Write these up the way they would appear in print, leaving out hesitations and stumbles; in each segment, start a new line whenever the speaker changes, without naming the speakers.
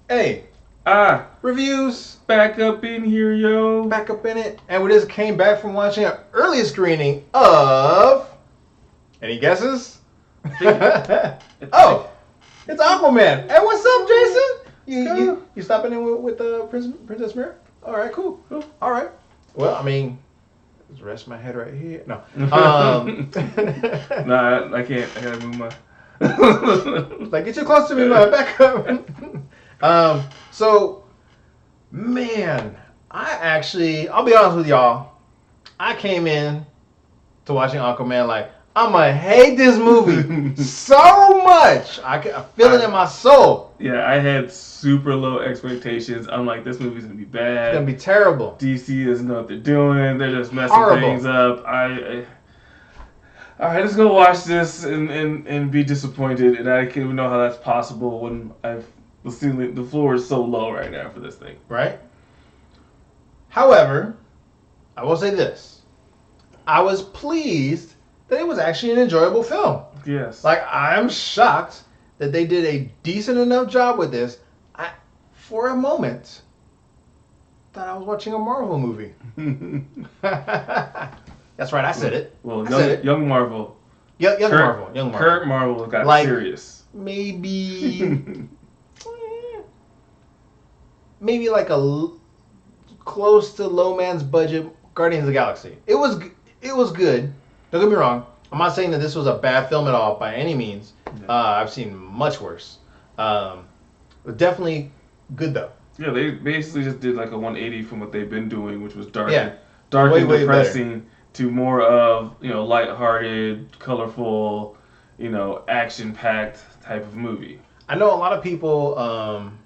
Hey, reviews.
Back up in here, yo.
Back up in it. And we just came back from watching an early screening of. Any guesses? Oh, it's Aquaman. Hey, what's up, Jason? You stopping in with Princess Mary? All right, cool. All right. Well, I mean, just rest my head right here. No.
Nah, I can't. I gotta move my.
Like, get too close to me, man. Back up. So, man, I'll be honest with y'all. I came in to watching Aquaman like, I'm gonna hate this movie so much. I feel it in my soul.
Yeah, I had super low expectations. I'm like, this movie's gonna be bad.
It's gonna be terrible.
DC doesn't know what they're doing. They're just messing
Horrible.
things up. All right, let's go watch this and be disappointed. And I can't even know how that's possible when the floor is so low right now for this thing.
Right? However, I will say this. I was pleased that it was actually an enjoyable film.
Yes.
Like, I'm shocked that they did a decent enough job with this. For a moment, thought I was watching a Marvel movie. That's right, I said it.
Well,
young
Marvel.
Young Marvel.
Kurt Marvel got serious.
Maybe like close to low man's budget Guardians of the Galaxy. It was good. Don't get me wrong. I'm not saying that this was a bad film at all by any means. Yeah. I've seen much worse. Definitely good though.
Yeah, they basically just did like a 180 from what they've been doing, which was dark and depressing, to more of, lighthearted, colorful, action-packed type of movie.
I know a lot of people,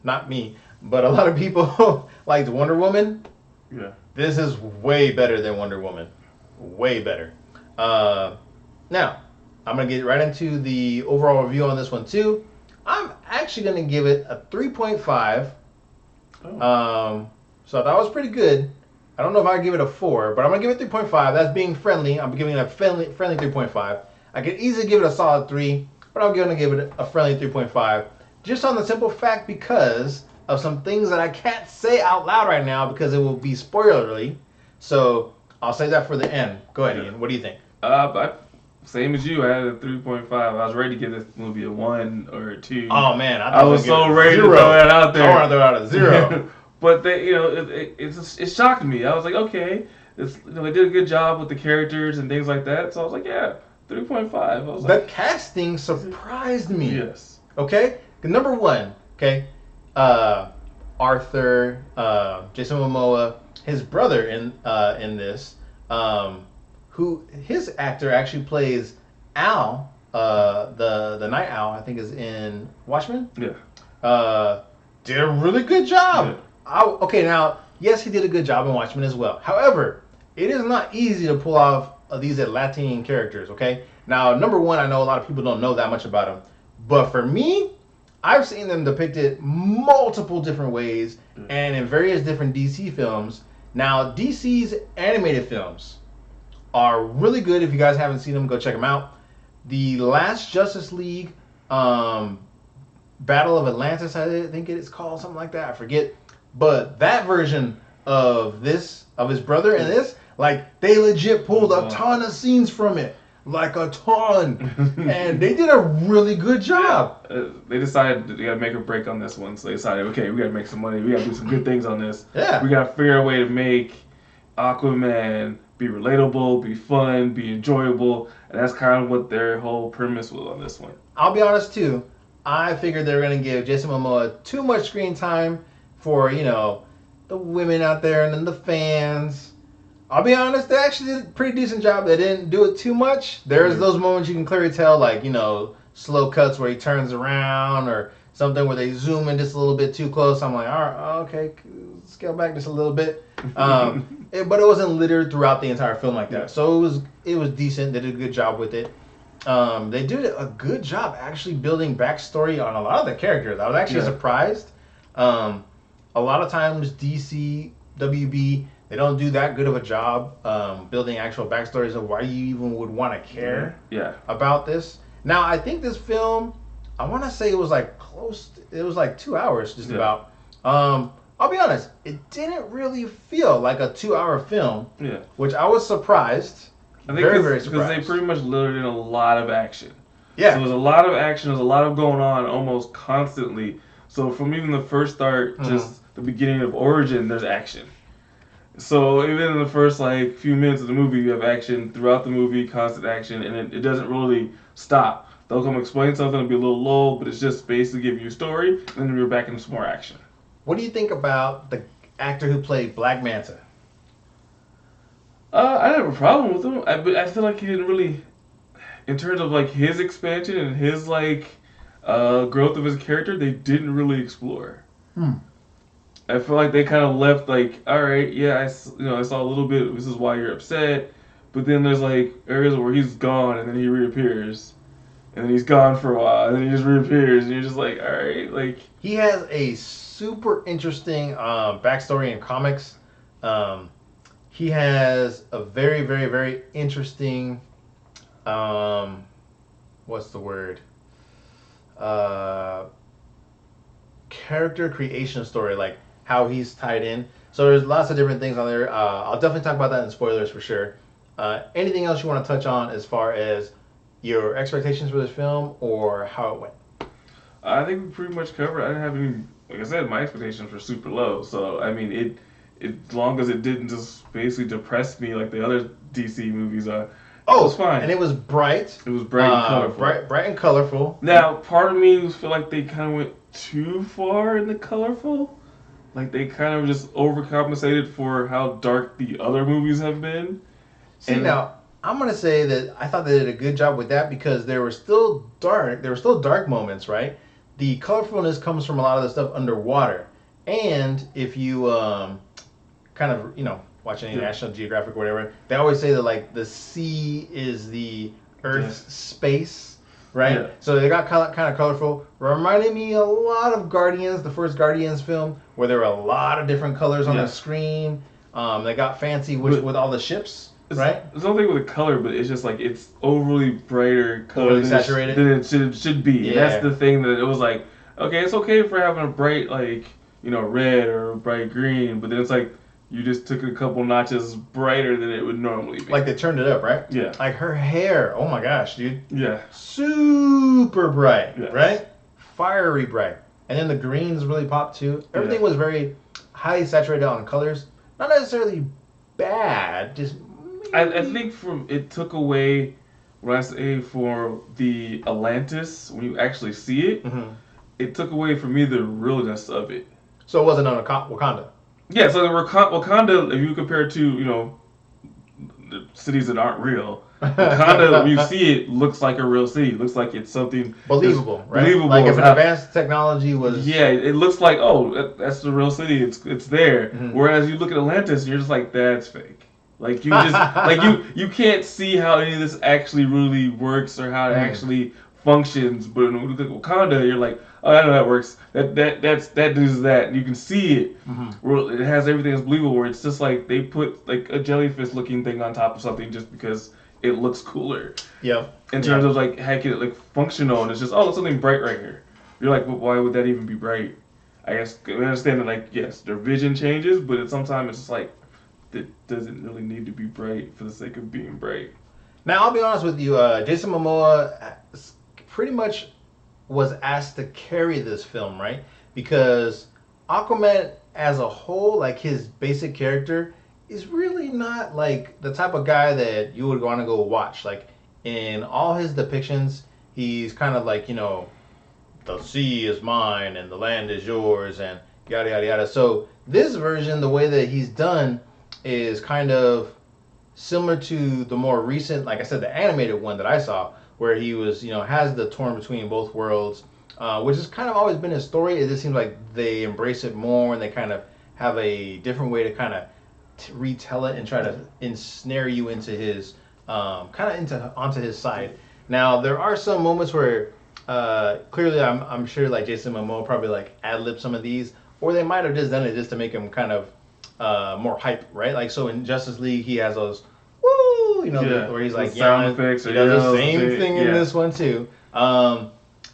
not me, but a lot of people liked Wonder Woman.
Yeah.
This is way better than Wonder Woman. Way better. Now, I'm going to get right into the overall review on this one too. I'm actually going to give it a 3.5. Oh. So I thought it was pretty good. I don't know if I give it a 4, but I'm going to give it 3.5. That's being friendly. I'm giving it a friendly 3.5. I could easily give it a solid 3, but I'm going to give it a friendly 3.5. Just on the simple fact because of some things that I can't say out loud right now because it will be spoilerly. So I'll say that for the end. Go ahead, Ian. What do you think?
Same as you. I had a 3.5. I was ready to give this movie a 1 or a 2.
Oh man,
I was so ready to throw that out there.
I want to throw out a 0.
But they, it shocked me. I was like, okay, they did a good job with the characters and things like that. So I was like, yeah, 3.5. I was
the casting surprised me.
Yes.
Okay. Number 1. Okay. Arthur, Jason Momoa, his brother in this, who his actor actually plays Al, the Night Owl, I think is in Watchmen.
Yeah.
Did a really good job. Yeah. Okay, now, yes, he did a good job in Watchmen as well. However, it is not easy to pull off these Latin characters, okay? Now, number 1, I know a lot of people don't know that much about him. But for me, I've seen them depicted multiple different ways and in various different DC films. Now, DC's animated films are really good. If you guys haven't seen them, go check them out. The last Justice League, Battle of Atlantis, I think it is called, something like that. I forget. But that version of his brother and this, like, they legit pulled a ton of scenes from it. Like a ton. And they did a really good job.
They decided they got to make a break on this one. So they decided, okay, we got to make some money. We got to do some good things on this.
Yeah.
We got to figure out a way to make Aquaman be relatable, be fun, be enjoyable. And that's kind of what their whole premise was on this one.
I'll be honest, too. I figured they were going to give Jason Momoa too much screen time for, the women out there and then the fans. I'll be honest, they actually did a pretty decent job. They didn't do it too much. There's those moments you can clearly tell, like, slow cuts where he turns around or something where they zoom in just a little bit too close. I'm like, all right, okay, scale back just a little bit. But it wasn't littered throughout the entire film like that. So it was decent. They did a good job with it. They did a good job actually building backstory on a lot of the characters. I was actually surprised. A lot of times DC, WB, they don't do that good of a job building actual backstories of why you even would want to care about this. Now, I think this film, I want to say it was like close to, it was like 2 hours just about. I'll be honest, it didn't really feel like a 2-hour film.
Yeah.
Which I was surprised.
I think
very surprised.
Because they pretty much loaded in a lot of action.
Yeah.
So there's a lot of action, there's a lot of going on almost constantly. So from even the first start, just the beginning of Origin, there's action. So even in the first like few minutes of the movie, you have action throughout the movie, constant action, and it doesn't really stop. They'll come explain something and be a little lull, but it's just basically give you a story, and then you're back into some more action.
What do you think about the actor who played Black Manta?
I didn't have a problem with him. I feel like he didn't really, in terms of like his expansion and his like growth of his character, they didn't really explore. I feel like they kind of left like, all right, yeah, I saw a little bit. This is why you're upset, but then there's like areas where he's gone and then he reappears, and then he's gone for a while and then he just reappears, and you're just like, all right, like
he has a super interesting backstory in comics. He has a very, very, very interesting, what's the word? Character creation story, like how he's tied in. So there's lots of different things on there. I'll definitely talk about that in spoilers for sure. Anything else you want to touch on as far as your expectations for this film or how it went?
I think we pretty much covered. I didn't have any, like I said, my expectations were super low. So I mean, it as long as it didn't just basically depress me like the other DC movies are. It was fine.
And it was bright.
It was bright and colorful.
Bright and colorful.
Now, part of me feel like they kind of went too far in the colorful. Like they kind of just overcompensated for how dark the other movies have been.
Now, I'm gonna say that I thought they did a good job with that because there were still dark moments, right? The colorfulness comes from a lot of the stuff underwater. And if you kind of, watch any National Geographic or whatever, they always say that like the sea is the Earth's space, right? Yeah. So they got kind of colorful. Reminded me a lot of Guardians, the first Guardians film, where there were a lot of different colors on the screen. They got fancy with all the ships, right?
It's nothing with the color, but it's just like it's overly brighter color
saturated
than it should be. Yeah. That's the thing that it was like, okay, it's okay for having a bright like red or bright green, but then it's like you just took a couple notches brighter than it would normally be.
Like they turned it up, right?
Yeah.
Like her hair, oh my gosh, dude.
Yeah.
Super bright, right? Fiery bright. And then the greens really popped too. Everything was very highly saturated on colors. Not necessarily bad, just...
I think it took away, when I say for the Atlantis, when you actually see it, it took away for me the realness of it.
So it wasn't on Wakanda?
Yeah, so the Wakanda, if you compare it to, the cities that aren't real, Wakanda, when you see it, looks like a real city. It looks like it's something...
Believable, right?
Believable.
Like if an advanced technology was...
Yeah, it looks like, that's the real city. It's there. Whereas you look at Atlantis, and you're just like, that's fake. Like, you just... like, you can't see how any of this actually really works or how it actually functions. But when you look at Wakanda, you're like, oh, I know that works. That does that. And you can see it. Where it has everything that's believable. Where it's just like they put like a jellyfish-looking thing on top of something just because it looks cooler.
Yeah.
In terms of like making it like functional, and it's just there's something bright right here. You're like, well, why would that even be bright? I guess I understand that like yes, their vision changes, but sometimes it's just like it doesn't really need to be bright for the sake of being bright.
Now I'll be honest with you, Jason Momoa pretty much was asked to carry this film, right? Because Aquaman as a whole, like his basic character, is really not like the type of guy that you would want to go watch. Like in all his depictions, he's kind of like, the sea is mine and the land is yours and yada yada yada. So this version, the way that he's done is kind of similar to the more recent, like I said, the animated one that I saw, where he was, has the torn between both worlds, which has kind of always been his story. It just seems like they embrace it more and they kind of have a different way to kind of retell it and try to ensnare you into his, onto his side. Now, there are some moments where clearly I'm sure like Jason Momoa probably like ad-libbed some of these, or they might have just done it just to make him kind of more hype, right? Like, so in Justice League, he has those, woo, where he's like yelling.
Sound effects.
He does the same thing in this one too.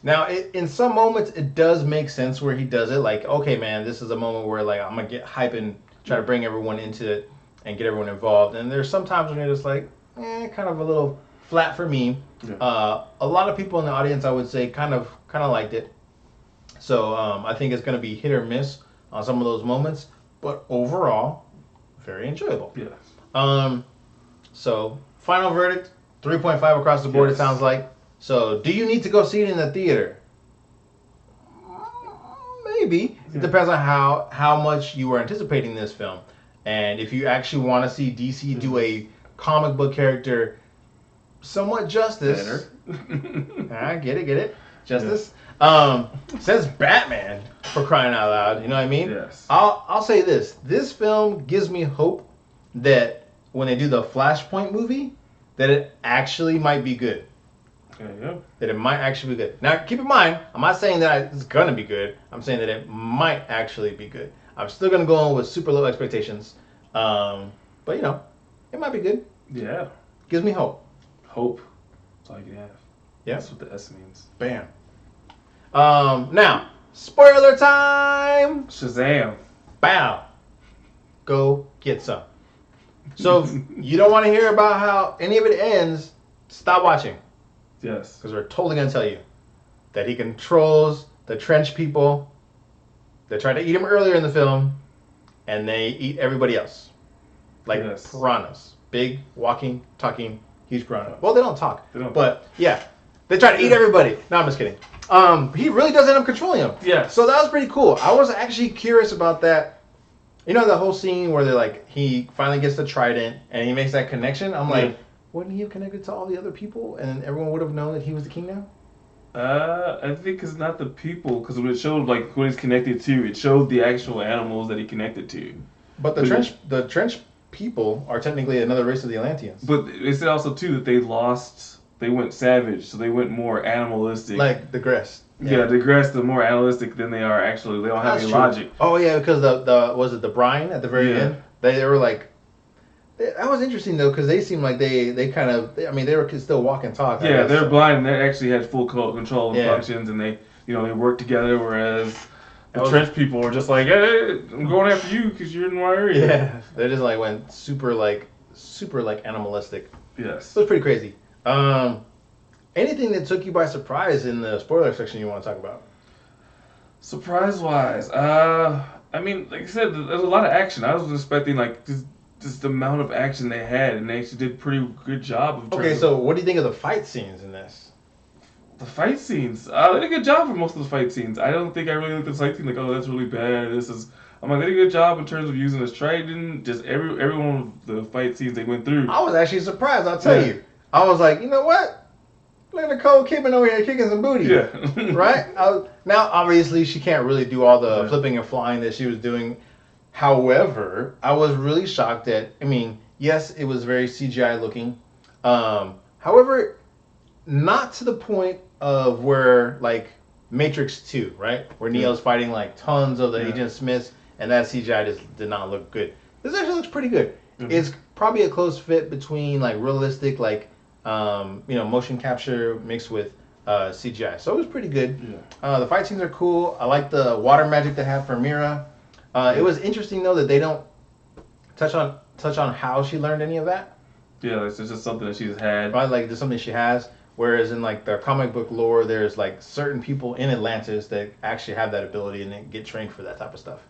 Now, in some moments, it does make sense where he does it. Like, okay, man, this is a moment where like I'm gonna get hype and try to bring everyone into it and get everyone involved. And there's some times when you're just like, kind of a little flat for me. Yeah. A lot of people in the audience, I would say, kind of liked it. So I think it's gonna be hit or miss on some of those moments, but overall, very enjoyable.
Yeah.
So final verdict, 3.5 across the board. Yes. It sounds like. So, do you need to go see it in the theater? Maybe. It depends on how much you were anticipating this film. And if you actually want to see DC do a comic book character somewhat justice. Better. Get it. Justice. Yeah. Says Batman, for crying out loud. You know what I mean?
Yes.
I'll say this. This film gives me hope that when they do the Flashpoint movie, that it actually might be good.
Yeah.
That it might actually be good. Now, keep in mind, I'm not saying that it's going to be good. I'm saying that it might actually be good. I'm still going to go on with super low expectations. But, it might be good.
Yeah.
Gives me hope.
Hope. That's all you can have.
Yeah.
That's what the S means.
Bam. Now, spoiler time.
Shazam.
Bow. Go get some. So, if you don't want to hear about how any of it ends, stop watching.
Yes.
Because we're totally going to tell you that he controls the trench people. They tried to eat him earlier in the film, and they eat everybody else. Like piranhas. Big, walking, talking, huge piranha. Well, they don't talk. But, yeah. They try to eat everybody. No, I'm just kidding. He really does end up controlling them.
Yeah.
So that was pretty cool. I was actually curious about that. You know the whole scene where they're like, he finally gets the trident, and he makes that connection? I'm like... Wouldn't he have connected to all the other people, and everyone would have known that he was the king now?
I think it's not the people, because when it showed like who he's connected to, it showed the actual animals that he connected to.
But the trench people are technically another race of the Atlanteans.
But they said also too that they went savage, so they went more animalistic.
Like the Gress.
Yeah, the Gress, the more animalistic than they are actually. They don't have any logic.
Oh yeah, because the brine at the very end? They were like. That was interesting though, because they seemed like they were still walk and talk.
Yeah, they're blind and they actually had full control and functions, and they worked together. Whereas the trench people were just like, hey, I'm going after you because you're in my area.
Yeah, they just like went super animalistic.
Yes,
so it was pretty crazy. Anything that took you by surprise in the spoiler section you want to talk about?
Surprise wise, like I said, there's a lot of action. I was expecting just the amount of action they had, and they actually did a pretty good job.
So what do you think of the fight scenes in this?
The fight scenes, they did a good job for most of the fight scenes. I don't think I really looked at the fight scene like, oh, that's really bad. They did a good job in terms of using this trident. Just every one of the fight scenes they went through.
I was actually surprised, I'll tell you. I was like, you know what? Look at Nicole Kidman over here kicking some booty.
Yeah.
Right? Now, obviously, she can't really do all the flipping and flying that she was doing. However, I was really shocked at, yes, it was very CGI looking. However, not to the point of where, like, Matrix 2, right? Where Neo's fighting, like, tons of the Agent Smiths, and that CGI just did not look good. This actually looks pretty good. Mm-hmm. It's probably a close fit between, like, realistic, like, motion capture mixed with CGI. So it was pretty good. Yeah. The fight scenes are cool. I like the water magic they have for Mira. It was interesting though that they don't touch on how she learned any of that.
Yeah, it's just something that she's had.
Right, like there's something she has. Whereas in like the comic book lore, there's like certain people in Atlantis that actually have that ability and they get trained for that type of stuff.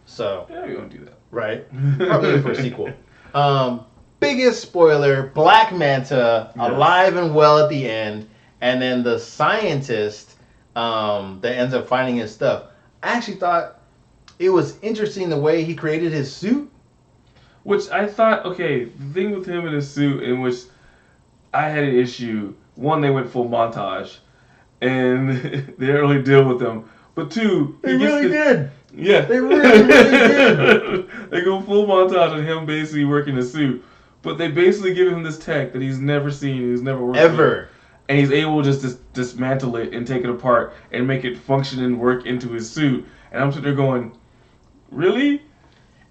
So
yeah, we don't do that.
Right, probably for a sequel. Biggest spoiler: Black Manta alive and well at the end, and then the scientist that ends up finding his stuff. I actually thought. It was interesting the way he created his suit.
Which I thought, okay, the thing with him in his suit in which I had an issue. One, they went full montage. And they didn't really deal with him. But two...
They really did.
Yeah.
They really did.
They go full montage on him basically working the suit. But they basically give him this tech that he's never seen, he's never worked with. And he's able to just dismantle it and take it apart and make it function and work into his suit. And I'm sitting there going... Really?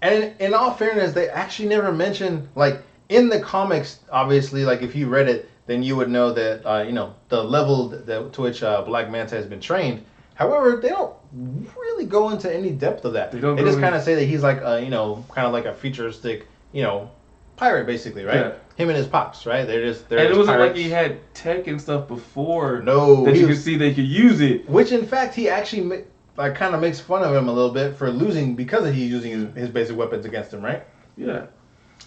And in all fairness, they actually never mentioned, like, in the comics, obviously, like, if you read it, then you would know that the level to which Black Manta has been trained. However, they don't really go into any depth of that. They just kind of say that he's like kind of like a futuristic pirate basically, right? Yeah. Him and his pops, right? They're
and it wasn't
pirates.
Like he had tech and stuff before.
No,
that you could see they could use it.
Which in fact he actually kind of makes fun of him a little bit for losing because he's using his basic weapons against him, right?
Yeah.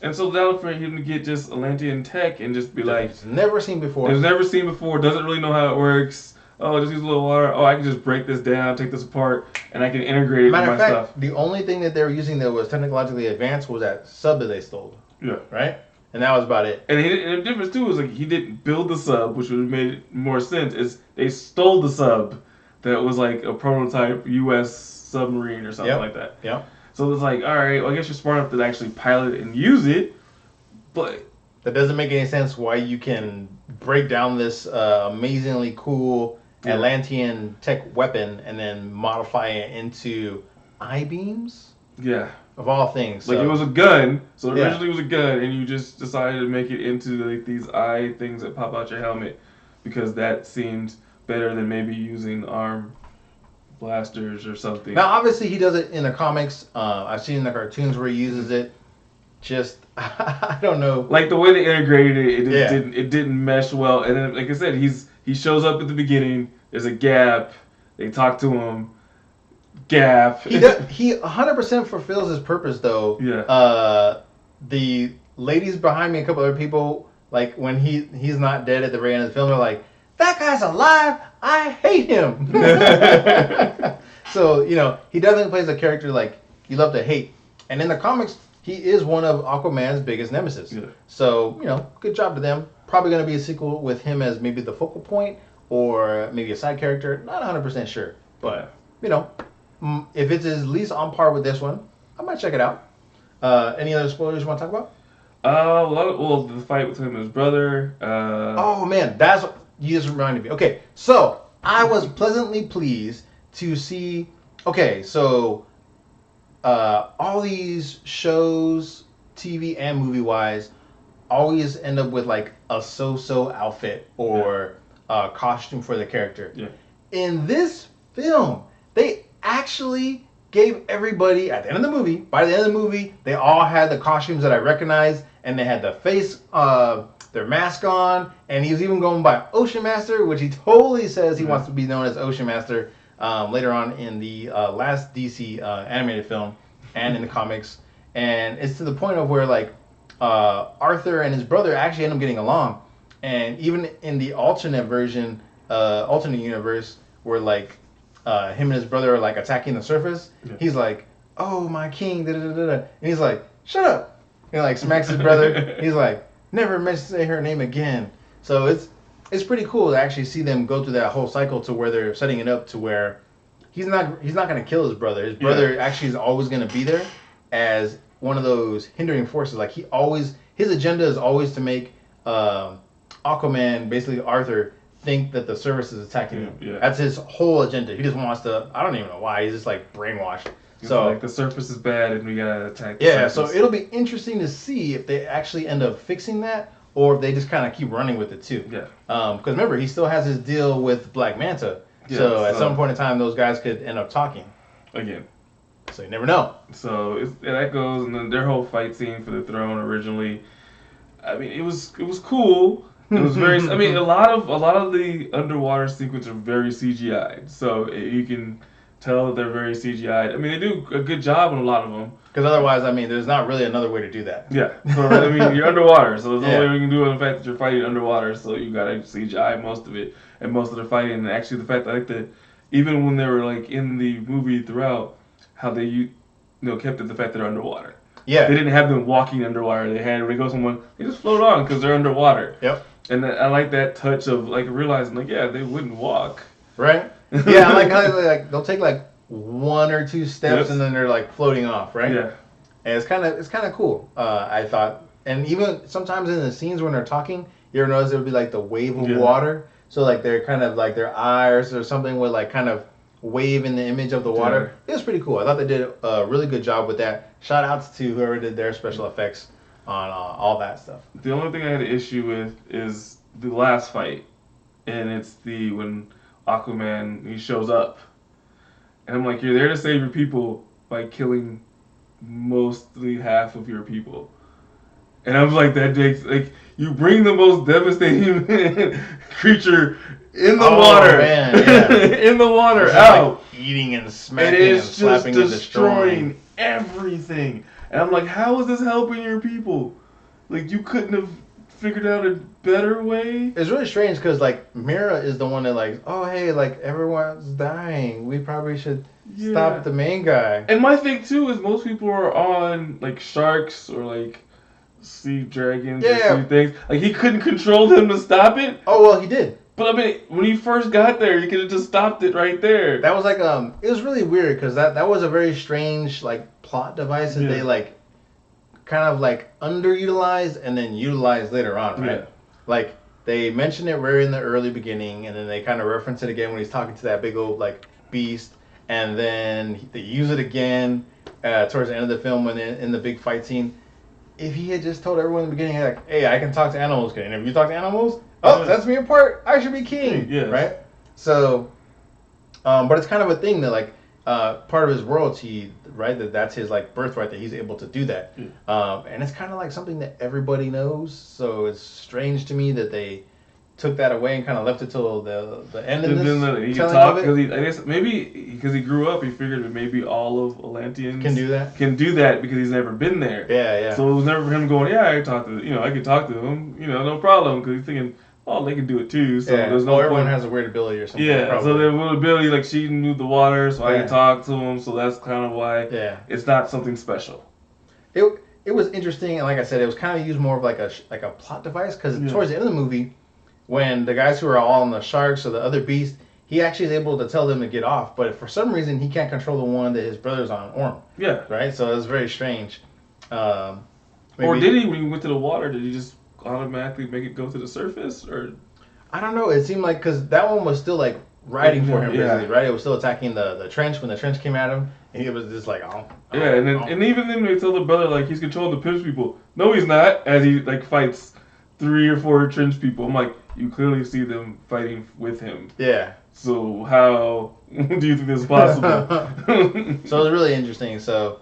And so that was for him to get just Atlantean tech and just be like...
It's never seen before.
Doesn't really know how it works. Oh, just use a little water. Oh, I can just break this down, take this apart, and I can integrate it with my stuff.
The only thing that they were using that was technologically advanced was that sub that they stole.
Yeah.
Right? And that was about it.
And the difference, too, is like he didn't build the sub, which would have made more sense, is they stole the sub that was like a prototype U.S. submarine or something like that.
Yeah.
So it's like, all right, well, I guess you're smart enough to actually pilot it and use it, but...
That doesn't make any sense why you can break down this amazingly cool Atlantean tech weapon and then modify it into I-beams?
Yeah.
Of all things.
Like, it was a gun, so originally it was a gun, and you just decided to make it into like these eye things that pop out your helmet, because that seemed better than maybe using arm blasters or something.
Now, obviously, he does it in the comics. I've seen in the cartoons where he uses it. Just, I don't know.
Like, the way they integrated it, it didn't mesh well. And then, like I said, he shows up at the beginning. There's a gap. They talk to him. Gap.
He 100% fulfills his purpose, though.
Yeah.
The ladies behind me, a couple other people, like, when he's not dead at the very end of the film, they're like, that guy's alive. I hate him. So, he definitely plays a character like you love to hate. And in the comics, he is one of Aquaman's biggest nemesis. Yeah. So, good job to them. Probably going to be a sequel with him as maybe the focal point or maybe a side character. Not 100% sure. But, if it's at least on par with this one, I might check it out. Any other spoilers you want to talk about?
Well, the fight with him and his brother.
Oh, man. That's what you just reminded me. Okay, so I was pleasantly pleased to see... Okay, so... all these shows, TV and movie-wise, always end up with like a so-so outfit or costume for the character. Yeah. In this film, they actually gave everybody, at the end of the movie, by the end of the movie, they all had the costumes that I recognized, and they had the face, their mask on, and he was even going by Ocean Master, which he totally says he wants to be known as Ocean Master. Later on in the last DC animated film and in the comics. And it's to the point of where like Arthur and his brother actually end up getting along. And even in the alternate version, alternate universe, where like him and his brother are like attacking the surface, he's like, oh, my king, da da da da. And he's like, shut up. And like smacks his brother. He's like, never say her name again. So it's pretty cool to actually see them go through that whole cycle to where they're setting it up to where he's not going to kill his brother. His brother actually is always going to be there as one of those hindering forces. Like his agenda is always to make Aquaman, basically Arthur, think that the service is attacking him. Yeah. That's his whole agenda. He just wants to. I don't even know why. He's just like brainwashed. So
like the surface is bad and we gotta attack.
The surface. So it'll be interesting to see if they actually end up fixing that, or if they just kind of keep running with it too. Yeah. Because remember, he still has his deal with Black Manta. Yeah, so at some point in time, those guys could end up talking
again.
So you never know.
So that goes, and then their whole fight scene for the throne originally. I mean, it was cool. It was very. I mean, a lot of the underwater sequences are very CGI'd. So you can tell that they're very CGI'd. I mean, they do a good job on a lot of them.
Because otherwise, I mean, there's not really another way to do that.
Yeah. So, I mean, you're underwater, so there's no way we can do it. The fact that you're fighting underwater, so you gotta CGI most of it, and most of the fighting. And actually, the fact that like even when they were like in the movie throughout, how they kept it the fact that they're underwater. Yeah. They didn't have them walking underwater. They had when they go somewhere, they just float on because they're underwater. Yep. And I like that touch of like realizing like they wouldn't walk.
Right. Yeah, I like how they'll take like one or two steps and then they're like floating off, right? Yeah. And it's kind of cool. I thought, and even sometimes in the scenes when they're talking, you ever notice there would be like the wave of water. So like they're kind of like their eyes or something would like kind of wave in the image of the water. Yeah. It was pretty cool. I thought they did a really good job with that. Shout outs to whoever did their special effects on all that stuff.
The only thing I had an issue with is the last fight, and it's when Aquaman he shows up, and I'm like, you're there to save your people by killing mostly half of your people. And I was like, that makes like you bring the most devastating creature in the water,
man, yeah.
in the water
it's
out,
like eating and smacking and slapping and destroying
everything. And I'm like, how is this helping your people? Like you couldn't have figured out a better way.
It's really strange because like Mira is the one that like, oh hey, like everyone's dying. We probably should stop the main guy.
And my thing too is most people are on like sharks or like sea dragons or sea things. Like he couldn't control them to stop it.
Oh well, he did.
But I mean, when he first got there, you could have just stopped it right there.
That was like it was really weird because that was a very strange like plot device that they like kind of like underutilized and then utilized later on, right? Yeah. Like they mentioned it very in the early beginning, and then they kind of reference it again when he's talking to that big old like beast, and then they use it again towards the end of the film when in the big fight scene. If he had just told everyone in the beginning, like, hey, I can talk to animals, and if you talk to animals, oh, that's me apart. I should be king, right? So, but it's kind of a thing that like part of his royalty, right? That's his like birthright that he's able to do that, and it's kind of like something that everybody knows. So it's strange to me that they took that away and kind of left it till the end of this.
He can talk because I guess maybe because he grew up, he figured that maybe all of Atlanteans
can do that
because he's never been there.
Yeah.
So it was never for him going, I can talk to I could talk to him, no problem, because he's thinking, oh, they can do it too. So there's no
everyone
point.
Has a weird ability or something.
Yeah.
Probably.
So they have a ability like she knew the water, so I can talk to him. So that's kind of why. It's not something special.
It was interesting, and like I said, it was kind of used more of like a plot device because towards the end of the movie, when the guys who are all on the sharks or the other beast, he actually is able to tell them to get off, but for some reason he can't control the one that his brother's on, Orm.
Yeah.
Right. So it was very strange.
Or did he, when he went to the water, did he just automatically make it go to the surface, or? I
don't know. It seemed like because that one was still like riding for him, basically, right? It was still attacking the trench when the trench came at him, and he was just like,
and even then they tell the brother like he's controlling the pinch people. No, he's not. As he like fights 3 or 4 trench people, I'm like, you clearly see them fighting with him.
Yeah.
So how do you think this is possible?
So it was really interesting. So,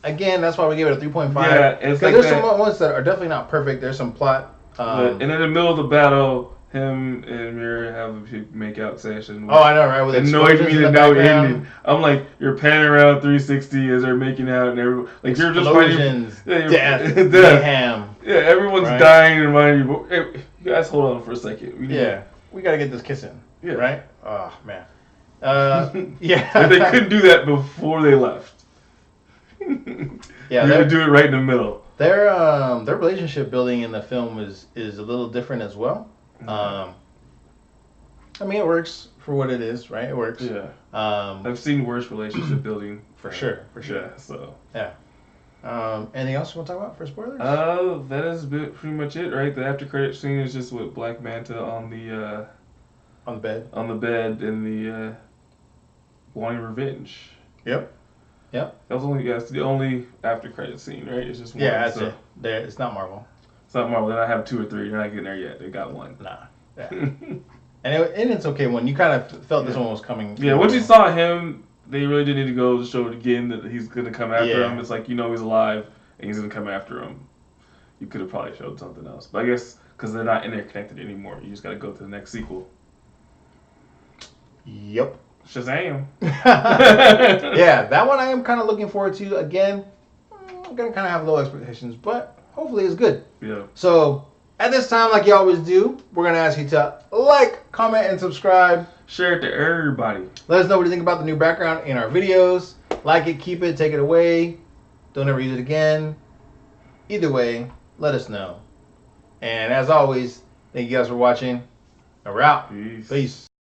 Again, that's why we gave it a 3.5.
Yeah, because
there's some ones that are definitely not perfect. There's some plot.
And in the middle of the battle, him and Mira have a make out session.
Oh, I know, right? With
annoyed me to no ending. I'm like, you're panning around 360 as they're making out, and everyone like you're just fighting.
Death, mayhem.
Yeah, everyone's dying and reminding you. Hey, you guys, hold on for a second.
We gotta get this kiss in. Yeah. Right? Oh man. Yeah.
But they couldn't do that before they left.
Yeah,
they do it right in the middle.
Their relationship building in the film is a little different as well. I mean, it works for what it is, right? It works.
Yeah. I've seen worse relationship building
for sure.
Yeah. So.
Yeah. Anything else you want to talk about for spoilers?
That is pretty much it, right? The after credit scene is just with Black Manta on the
bed.
On the bed and the wanting revenge.
Yep.
That was it's the only after credit scene, right? It's just one.
Yeah, that's it. It's not Marvel.
It's not Marvel. Then I have 2 or 3. They're not getting there yet. They got one.
Nah. Yeah. and it's okay when you kind of felt this one was coming.
Yeah, once you saw him, they really didn't need to go to show it again that he's gonna come after him. It's like he's alive and he's gonna come after him. You could have probably showed something else, but I guess because they're not interconnected anymore, you just gotta go to the next sequel.
Yep.
Shazam.
Yeah, that one I am kind of looking forward to. Again, I'm going to kind of have low expectations, but hopefully it's good.
Yeah.
So, at this time, like you always do, we're going to ask you to like, comment, and subscribe.
Share it to everybody.
Let us know what you think about the new background in our videos. Like it, keep it, take it away. Don't ever use it again. Either way, let us know. And as always, thank you guys for watching. And we're out.
Peace.
Peace.